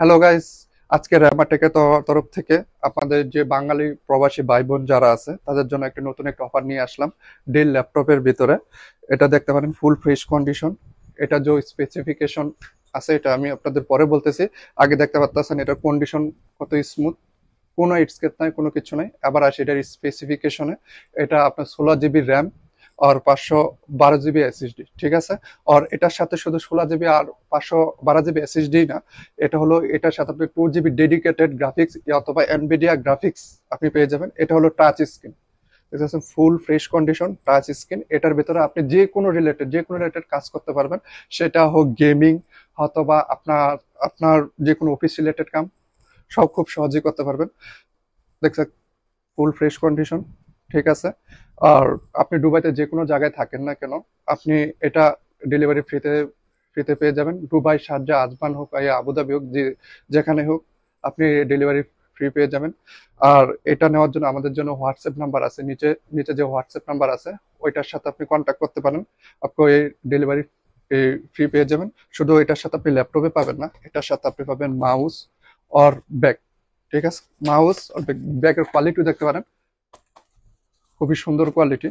Hello guys, আজকে র্যামাটেকে তরফ থেকে আপনাদের যে বাঙালি প্রবাসী ভাই বোন যারা আছে তাদের জন্য একটা নতুন একটা অফার নিয়ে আসলাম ডেল ল্যাপটপের ভিতরে। এটা দেখতে পারেন ফুল ফ্রেশ কন্ডিশন। এটা যে স্পেসিফিকেশন আছে এটা আমি আপনাদের পরে বলতেছি। আগে দেখতে পাচ্ছেন এটার কন্ডিশন কত স্মুথ, কোনো স্কেচ নাই, কোনো কিছু নাই। আবার আসি এটার স্পেসিফিকেশনে। এটা আপনার 16 জিবি র্যাম আর 512 জিবি এসএসডি, ঠিক আছে। আর এটার সাথে শুধু 16 জিবি আর 512 জিবি এসএসডি না, এটা হলো এটার সাথে আপনি 2 জিবি ডেডিকেটেড গ্রাফিক্স অথবা এনভিডিয়া গ্রাফিক্স আপনি পেয়ে যাবেন। এটা হলো টাচ স্ক্রিন, দেখতেছেন full fresh condition touch screen. এটার ভিতরে আপনি যে কোনো রিলেটেড কাজ করতে পারবেন, সেটা হোক গেমিং অথবা আপনার আপনার যে কোনো অফিস রিলেটেড কাম, সব খুব সহজেই করতে পারবেন। দেখছেন ফুল ফ্রেশ কন্ডিশন, ঠিক আছে। আর আপনি দুবাইতে যে কোনো জায়গায় থাকেন না কেন, আপনি এটা ডেলিভারি ফ্রিতে ফ্রিতে পেয়ে যাবেন। দুবাই, শারজা, আজমান হোক বা আবুধাবি হোক, যেখানে হোক আপনি ডেলিভারি ফ্রি পেয়ে যাবেন। আর এটা নেওয়ার জন্য আমাদের জন্য হোয়াটসঅ্যাপ নাম্বার আছে, নিচে নিচে যে হোয়াটসঅ্যাপ নাম্বার আছে ওইটার সাথে আপনি কন্ট্যাক্ট করতে পারেন। আপনি এই ডেলিভারি ফ্রি পেয়ে যাবেন। শুধু এটার সাথে আপনি ল্যাপটপে পাবেন না, এটার সাথে আপনি পাবেন মাউস আর ব্যাগ, ঠিক আছে। মাউস আর ব্যাগের কোয়ালিটি দেখতে পারেন, খুবই সুন্দর কোয়ালিটি।